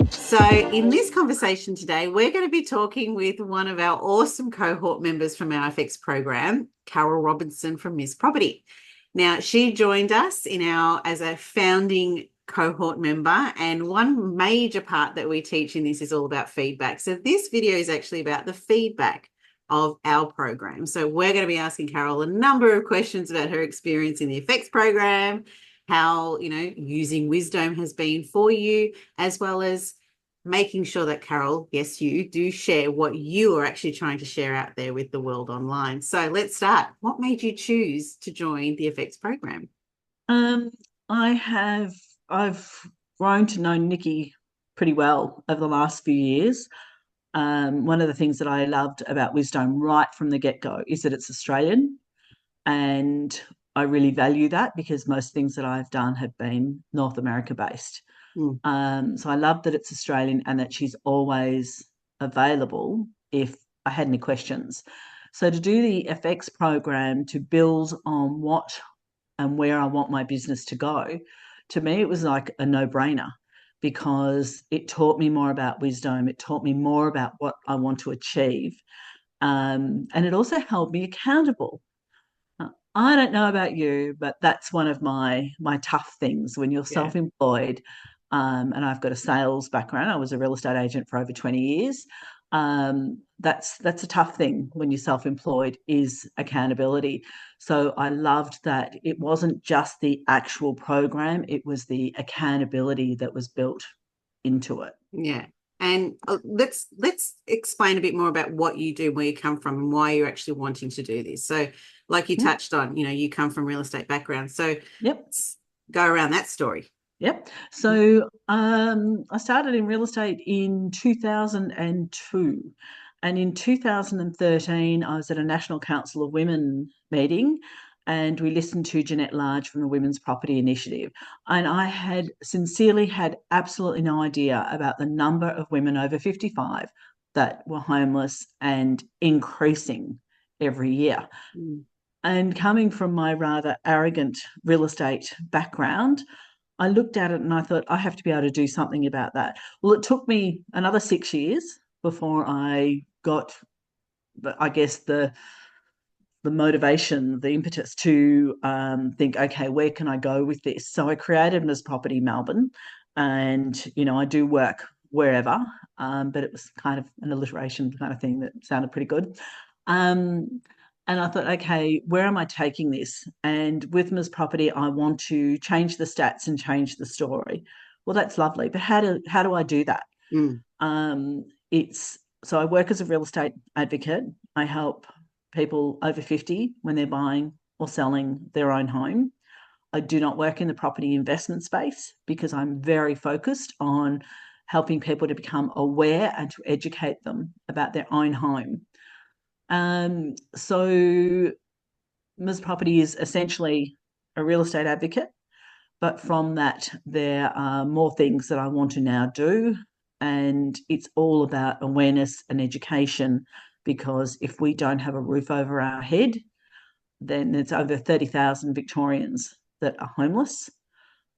So, in this conversation today, we're going to be talking with one of our awesome cohort members from our Eff-Ex program, Carol Robertson from Miss Property. Now, she joined us as a founding cohort member, and one major part that we teach in this is all about feedback. So, this video is actually about the feedback of our program. So, we're going to be asking Carol a number of questions about her experience in the Eff-Ex program, how using Wisdome has been for you, as well as making sure that, Carol, yes, you do share what you are actually trying to share out there with the world online. So let's start. What made you choose to join the Eff-Ex program? I've grown to know Nikki pretty well over the last few years. One of the things that I loved about Wisdome right from the get-go is that it's Australian, and I really value that because most things that I've done have been North America based. So I love that it's Australian and that she's always available if I had any questions. So to do the Eff-Ex program to build on what and where I want my business to go, to me it was like a no-brainer because it taught me more about Wisdome. It taught me more about what I want to achieve. And it also held me accountable. I don't know about you, but that's one of my tough things when you're Yeah. self-employed. And I've got a sales background. I was a real estate agent for over 20 years. That's a tough thing when you're self-employed, is accountability. So I loved that it wasn't just the actual program, it was the accountability that was built into it. Yeah. And let's explain a bit more about what you do, where you come from, and why you're actually wanting to do this. So, like you Yep. touched on, you come from real estate background. So Yep. let's go around that story. Yep. So I started in real estate in 2002. And in 2013, I was at a National Council of Women meeting, and we listened to Jeanette Large from the Women's Property Initiative. And I had sincerely had absolutely no idea about the number of women over 55 that were homeless and increasing every year. Mm. And coming from my rather arrogant real estate background, I looked at it and I thought, I have to be able to do something about that. Well, it took me another 6 years before I got, I guess, the motivation, the impetus to think, okay, where can I go with this? So I created Ms. Property Melbourne, and I do work wherever, but it was kind of an alliteration kind of thing that sounded pretty good. Um, and I thought, okay, where am I taking this? And with Ms. Property, I want to change the stats and change the story. Well, that's lovely, but how do I do that? Mm. It's so I work as a real estate advocate. I help people over 50 when they're buying or selling their own home. I do not work in the property investment space because I'm very focused on helping people to become aware and to educate them about their own home. So Ms. Property is essentially a real estate advocate, but from that, there are more things that I want to now do. And it's all about awareness and education, because if we don't have a roof over our head, then there's over 30,000 Victorians that are homeless.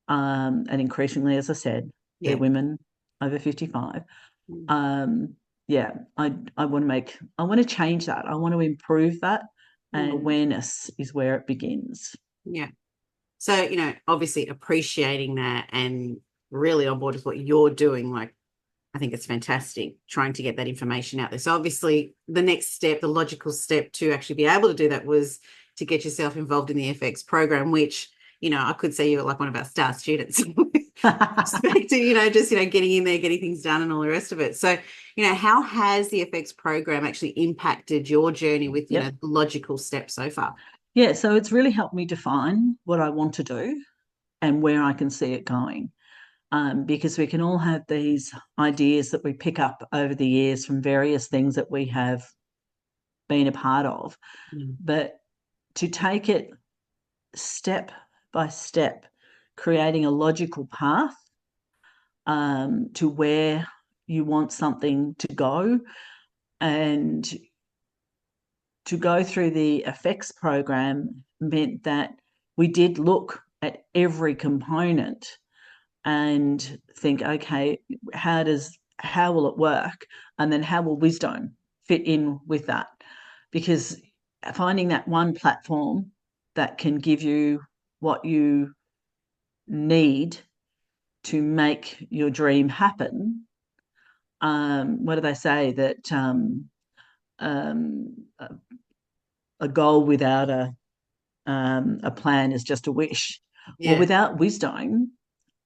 And increasingly, as I said, they're Yeah. women over 55. Mm. Um, yeah, I want to change that. I want to improve that. And Mm. awareness is where it begins. Yeah. So, obviously appreciating that and really on board with what you're doing, like, I think it's fantastic trying to get that information out there. So obviously the next step, the logical step to actually be able to do that was to get yourself involved in the Eff-Ex program, which, I could say you were like one of our star students. Respect to, just, getting in there, getting things done and all the rest of it. So, how has the Eff-Ex program actually impacted your journey with, Yep. the logical steps so far? Yeah, so it's really helped me define what I want to do and where I can see it going. Because we can all have these ideas that we pick up over the years from various things that we have been a part of. Mm. But to take it step by step, creating a logical path to where you want something to go, and to go through the Eff-Ex program meant that we did look at every component and think, okay, how will it work? And then how will Wisdome fit in with that? Because finding that one platform that can give you what you need to make your dream happen. What do they say? That um, a goal without a plan is just a wish. Well, Yeah. without Wisdome,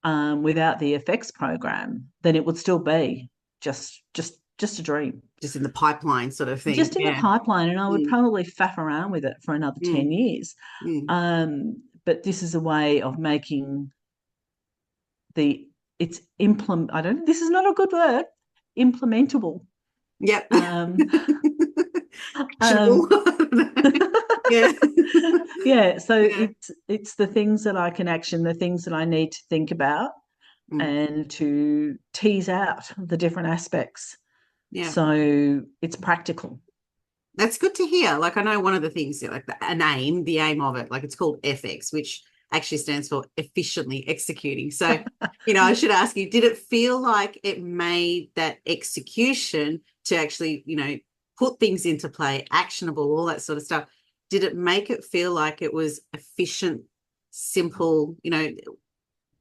without the Eff-Ex program, then it would still be just a dream. Just in the pipeline sort of thing. Just in the Yeah. pipeline, and I would Mm, probably faff around with it for another 10 mm, years. mm. But this is a way of making the it's implement. I don't. This is not a good word. Implementable. Yep. Um, Actionable. um, Yeah. yeah. So Yeah. it's the things that I can action, the things that I need to think about, Mm. and to tease out the different aspects. Yeah. So it's practical. That's good to hear. Like I know one of the things, like the aim of it, like it's called Eff-Ex, which actually stands for efficiently executing. So, I should ask you, did it feel like it made that execution to actually, put things into play, actionable, all that sort of stuff? Did it make it feel like it was efficient, simple?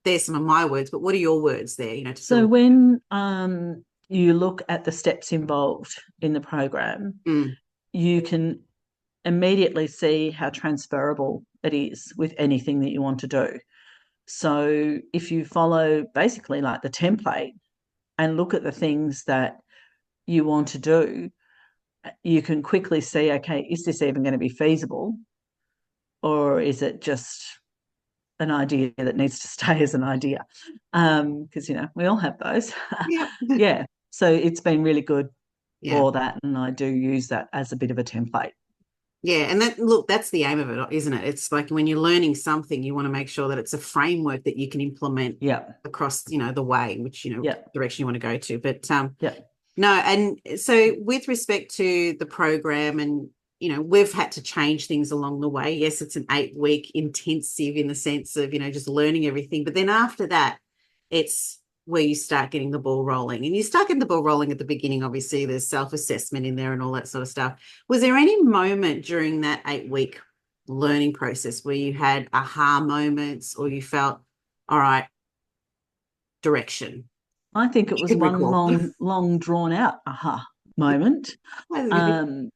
There's some of my words, but what are your words there, to So fill? when you look at the steps involved in the program, Mm, you can immediately see how transferable it is with anything that you want to do. So if you follow basically like the template and look at the things that you want to do, you can quickly see, okay, is this even going to be feasible? Or is it just an idea that needs to stay as an idea? Because, we all have those. yeah. Yeah. So it's been really good Yeah. for that. And I do use that as a bit of a template. Yeah, and that's the aim of it, isn't it? It's like when you're learning something, you want to make sure that it's a framework that you can implement Yeah. across, the way, which, Yeah. direction you want to go to. But Yeah. no, and so with respect to the program and, we've had to change things along the way. Yes, it's an 8-week intensive in the sense of, just learning everything. But then after that, it's where you start getting the ball rolling. And you start getting the ball rolling at the beginning, obviously, there's self-assessment in there and all that sort of stuff. Was there any moment during that 8-week learning process where you had aha moments or you felt, all right, direction? I think it You was can one recall. long drawn out aha moment,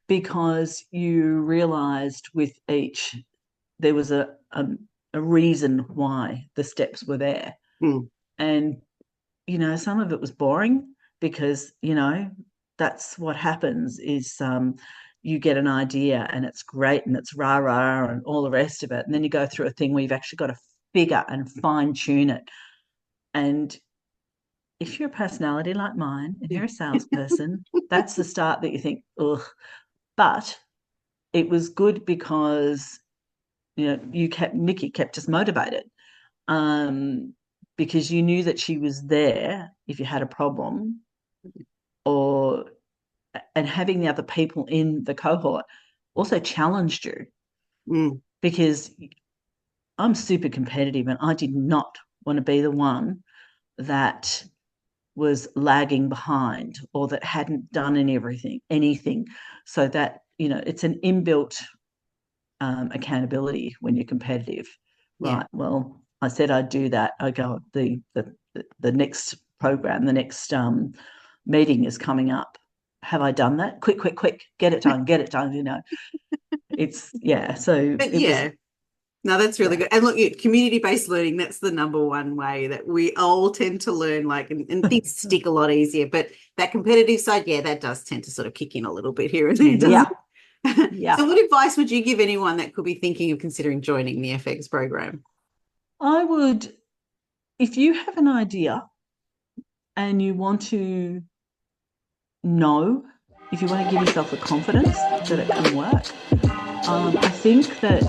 because you realized with each there was a reason why the steps were there. Mm, And, some of it was boring because, that's what happens is you get an idea and it's great and it's rah rah and all the rest of it. And then you go through a thing where you've actually got to figure and fine tune it. And if you're a personality like mine and you're a salesperson, that's the start that you think, ugh. But it was good because, Nikki kept us motivated, um, because you knew that she was there if you had a problem, or and having the other people in the cohort also challenged you, mm, because I'm super competitive and I did not want to be the one that was lagging behind or that hadn't done anything. So that, it's an inbuilt accountability when you're competitive. yeah. Right. Well, I said I'd do that. I go, the next program, the next meeting is coming up. Have I done that? Quick, quick, quick, get it done, get it done. It's, yeah. So But it was, yeah, no, that's really yeah, good. And look, community-based learning, that's the number one way that we all tend to learn, like, and things stick a lot easier. But that competitive side, yeah, that does tend to sort of kick in a little bit here and there, doesn't yeah, it? yeah. So what advice would you give anyone that could be thinking of considering joining the Eff-Ex program? I would, if you have an idea and you want to know, if you want to give yourself the confidence that it can work, I think that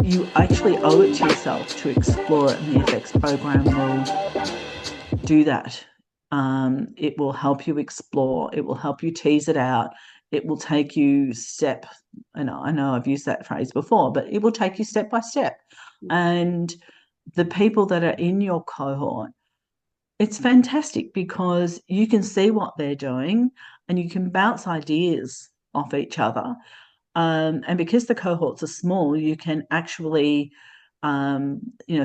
you actually owe it to yourself to explore it, and the Eff-Ex program will do that. It will help you explore. It will help you tease it out. It will take you step. I know I've used that phrase before, but it will take you step by step. And the people that are in your cohort, it's fantastic because you can see what they're doing and you can bounce ideas off each other. And because the cohorts are small, you can actually,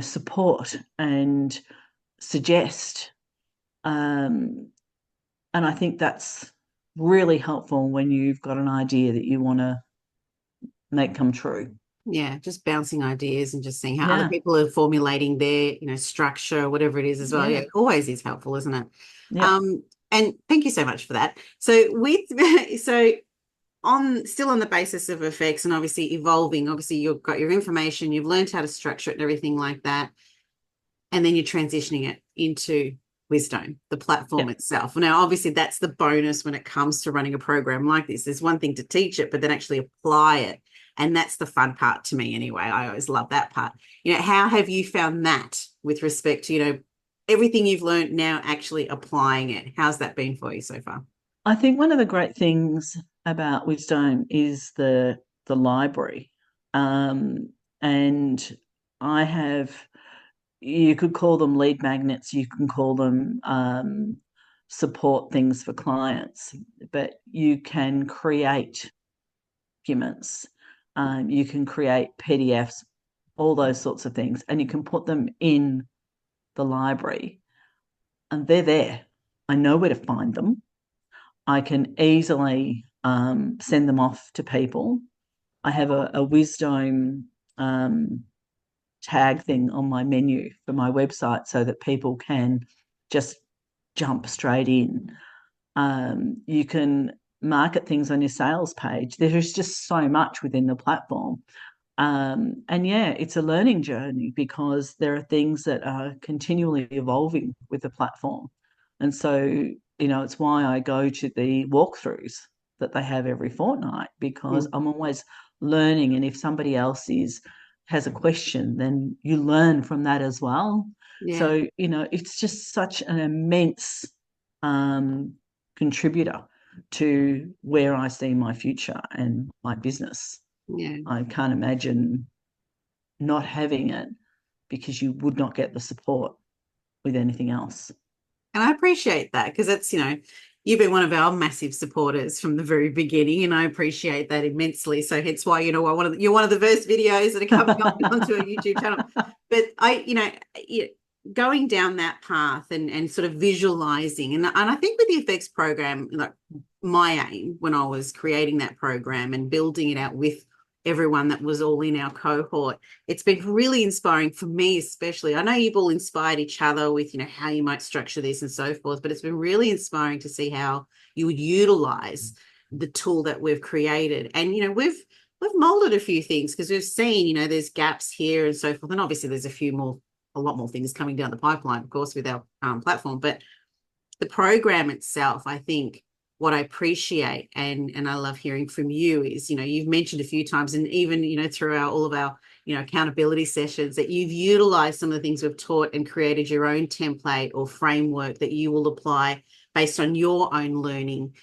support and suggest. Um, and I think that's really helpful when you've got an idea that you want to make come true. Yeah, just bouncing ideas and just seeing how other Yeah, people are formulating their, structure, whatever it is as well. Yeah, yeah, it always is helpful, isn't it? yep, Um, and thank you so much for that. So with so on still on the basis of effects and obviously evolving, obviously you've got your information, you've learned how to structure it and everything like that, and then you're transitioning it into Wisdome, the platform yep. itself. Now, obviously, that's the bonus when it comes to running a program like this. There's one thing to teach it, but then actually apply it. And that's the fun part to me anyway. I always love that part. How have you found that with respect to, everything you've learned now actually applying it? How's that been for you so far? I think one of the great things about Wisdome is the library, and I have, you could call them lead magnets, you can call them support things for clients, but you can create documents, you can create PDFs, all those sorts of things, and you can put them in the library, and they're there. I know where to find them. I can easily send them off to people. I have a Wisdome tag thing on my menu for my website so that people can just jump straight in. You can market things on your sales page. There's just so much within the platform. And yeah, it's a learning journey because there are things that are continually evolving with the platform. And so, it's why I go to the walkthroughs that they have every fortnight because Mm, I'm always learning. And if somebody else has a question, then you learn from that as well. yeah, So, it's just such an immense um, contributor to where I see my future and my business. yeah. I can't imagine not having it because you would not get the support with anything else. And I appreciate that because it's, you've been one of our massive supporters from the very beginning, and I appreciate that immensely. So hence why, you're one of the first videos that are coming up onto a YouTube channel. But going down that path and sort of visualizing, and I think with the effects program, like my aim when I was creating that program and building it out with everyone that was all in our cohort, it's been really inspiring for me, especially. I know you've all inspired each other with, how you might structure this and so forth, but it's been really inspiring to see how you would utilize the tool that we've created. And, we've molded a few things because we've seen, there's gaps here and so forth. And obviously there's a lot more things coming down the pipeline, of course, with our platform. But the program itself, I think what I appreciate and I love hearing from you is, you've mentioned a few times and even, throughout all of our, accountability sessions that you've utilized some of the things we've taught and created your own template or framework that you will apply based on your own learning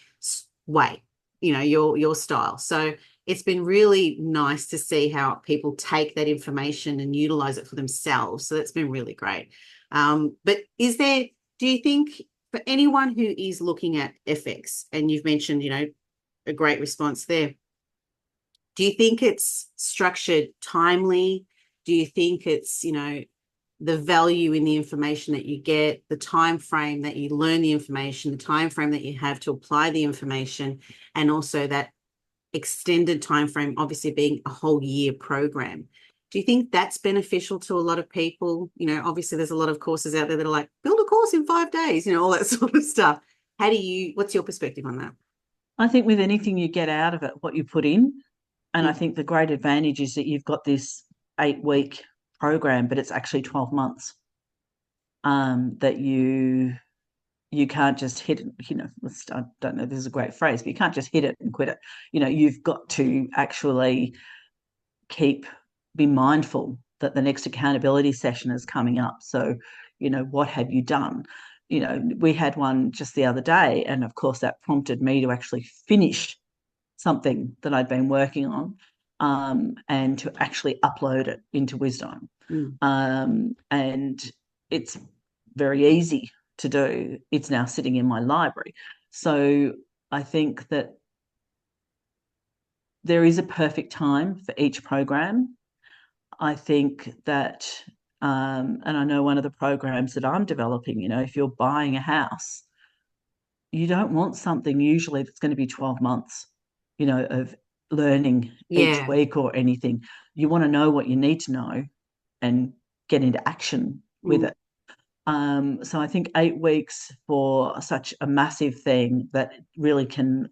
way, your style. So it's been really nice to see how people take that information and utilize it for themselves. So that's been really great. But do you think for anyone who is looking at Eff-Ex, and you've mentioned, a great response there, do you think it's structured timely? Do you think it's, the value in the information that you get, the time frame that you learn the information, the time frame that you have to apply the information, and also that extended time frame, obviously being a whole year program? Do you think that's beneficial to a lot of people? Obviously there's a lot of courses out there that are like, build a course in 5 days, all that sort of stuff. What's your perspective on that? I think with anything you get out of it, what you put in. And I Mm, think the great advantage is that you've got this 8-week program, but it's actually 12 months that you can't just hit it, I don't know, this is a great phrase, but you can't just hit it and quit it. You've got to actually keep be mindful that the next accountability session is coming up. So, what have you done? We had one just the other day, and of course that prompted me to actually finish something that I'd been working on, and to actually upload it into Wisdome. And it's very easy to do. It's now sitting in my library. So I think that there is a perfect time for each program. I think that, and I know one of the programs that I'm developing, if you're buying a house, you don't want something usually that's going to be 12 months, of learning each week or anything. You want to know what you need to know and get into action with it. So I think 8 weeks for such a massive thing that really can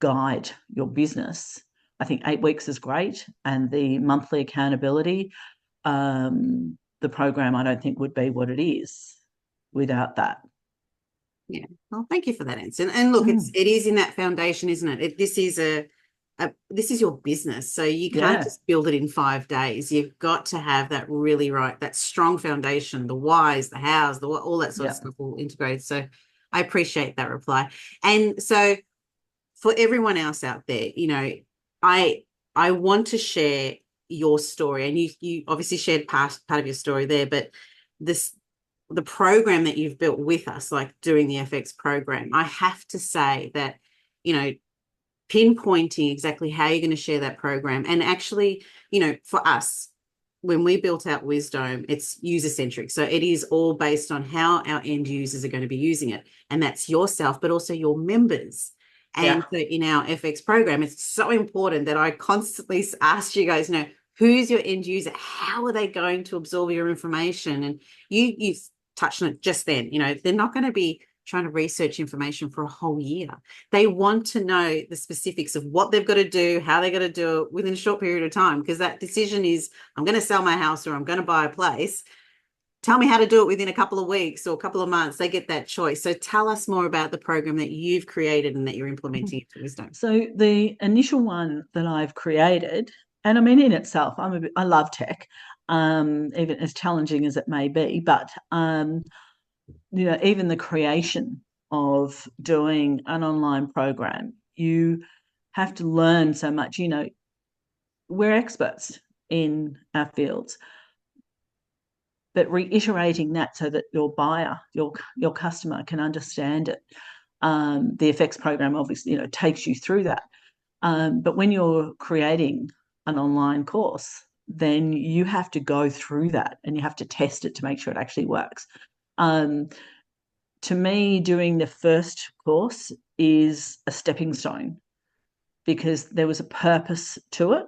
guide your business, I think 8 weeks is great. And the monthly accountability, the program, I don't think would be what it is without that. Yeah. Well, thank you for that answer. And look, it is in that foundation, isn't it? This is your business. So you can't just build it in 5 days. You've got to have that really that strong foundation, the whys, the hows, all that sort of stuff all integrated. So I appreciate that reply. And so for everyone else out there, I want to share your story. And you obviously shared part of your story there, but the program that you've built with us, like doing the Eff-Ex program, I have to say that, pinpointing exactly how you're going to share that program. And actually, for us, when we built out Wisdome, it's user-centric. So it is all based on how our end users are going to be using it. And that's yourself, but also your members. And so in our Eff-Ex program, it's so important that I constantly ask you guys, who's your end user? How are they going to absorb your information? And you touched on it just then. They're not going to be trying to research information for a whole year. They want to know the specifics of what they've got to do, how they're going to do it within a short period of time, because that decision is, I'm going to sell my house or I'm going to buy a place. Tell me how to do it within a couple of weeks or a couple of months. They get that choice. So tell us more about the program that you've created and that you're implementing into Wisdome. So the initial one that I've created, and I mean, in itself, I love tech, even as challenging as it may be, but even the creation of doing an online program, you have to learn so much. We're experts in our fields, but reiterating that so that your buyer, your customer can understand it. The Eff-Ex program obviously, takes you through that. But when you're creating an online course, then you have to go through that and you have to test it to make sure it actually works. To me, doing the first course is a stepping stone because there was a purpose to it.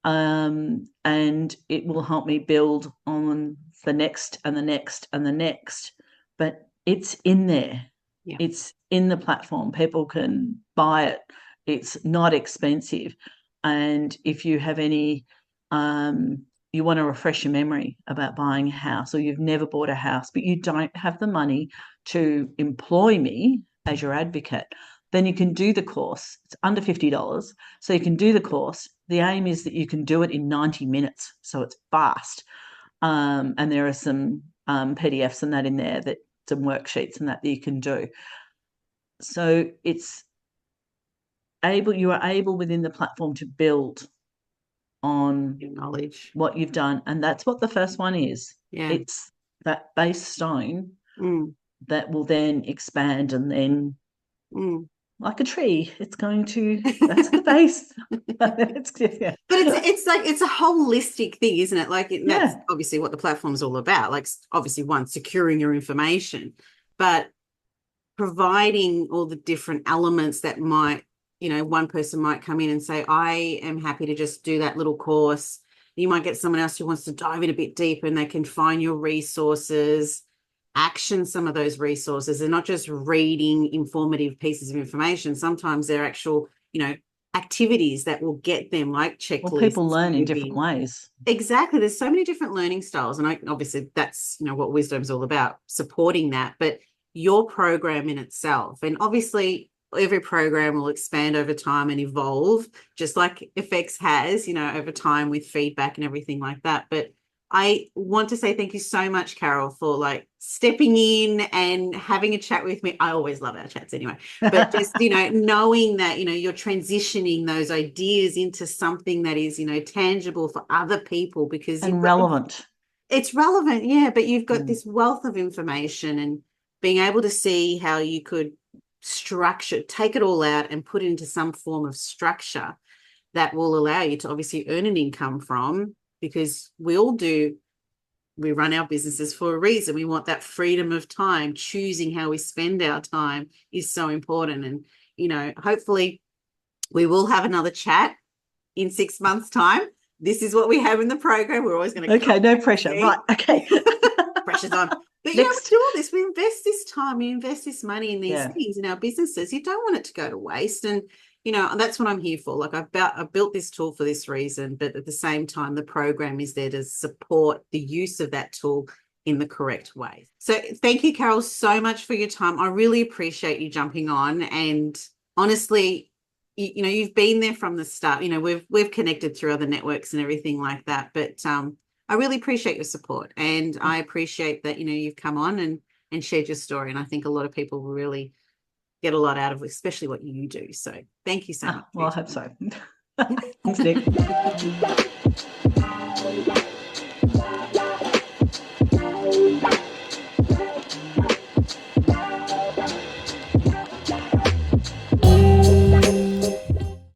And it will help me build on the next and the next and the next. But it's in there. Yeah. It's in the platform. People can buy it. It's not expensive. And if you have any, you want to refresh your memory about buying a house, or you've never bought a house, but you don't have the money to employ me as your advocate, then you can do the course. It's under $50. So you can do the course. The aim is that you can do it in 90 minutes. So it's fast. And there are some PDFs and that in there, that some worksheets and that you can do. So you are able within the platform to build on your knowledge, what you've done. And that's what the first one is. Yeah. It's that base stone that will then expand and then like a tree, it's going to, that's the base. But it's a holistic thing, isn't it? Like that's obviously what the platform is all about. Like obviously securing your information, but providing all the different elements that might, one person might come in and say, I am happy to just do that little course. You might get someone else who wants to dive in a bit deeper and they can find your resources, action some of those resources. They're not just reading informative pieces of information. Sometimes they're actual, activities that will get them, like checklists. Well, people learn in different ways. Exactly. There's so many different learning styles. And obviously that's, what Wisdome's all about, supporting that. But your program in itself, and obviously every program will expand over time and evolve, just like Eff-Ex has, over time with feedback and everything like that. But I want to say thank you so much, Carol, for like stepping in and having a chat with me. I always love our chats anyway, but just, knowing that, you're transitioning those ideas into something that is, tangible for other people, because and relevant. It's relevant, yeah, but you've got Mm. this wealth of information, and being able to see how you could take it all out and put it into some form of structure that will allow you to obviously earn an income from, because we all do. We run our businesses for a reason. We want that freedom of time. Choosing how we spend our time is so important. And, hopefully we will have another chat in 6 months' time. This is what we have in the program. We're always going to Okay, no pressure. Right. Okay. Pressure's on. But we Next. do all this. We invest this time, we invest this money in these things in our businesses. You don't want it to go to waste. And that's what I'm here for. Like, I've built this tool for this reason, but at the same time, the program is there to support the use of that tool in the correct way. So thank you, Carol, so much for your time. I really appreciate you jumping on. And honestly, you've been there from the start. We've connected through other networks and everything like that. But I really appreciate your support, and I appreciate that, you've come on and shared your story. And I think a lot of people will really get a lot out of it, especially what you do. So thank you so much. Well, I hope so. Thanks, Nick.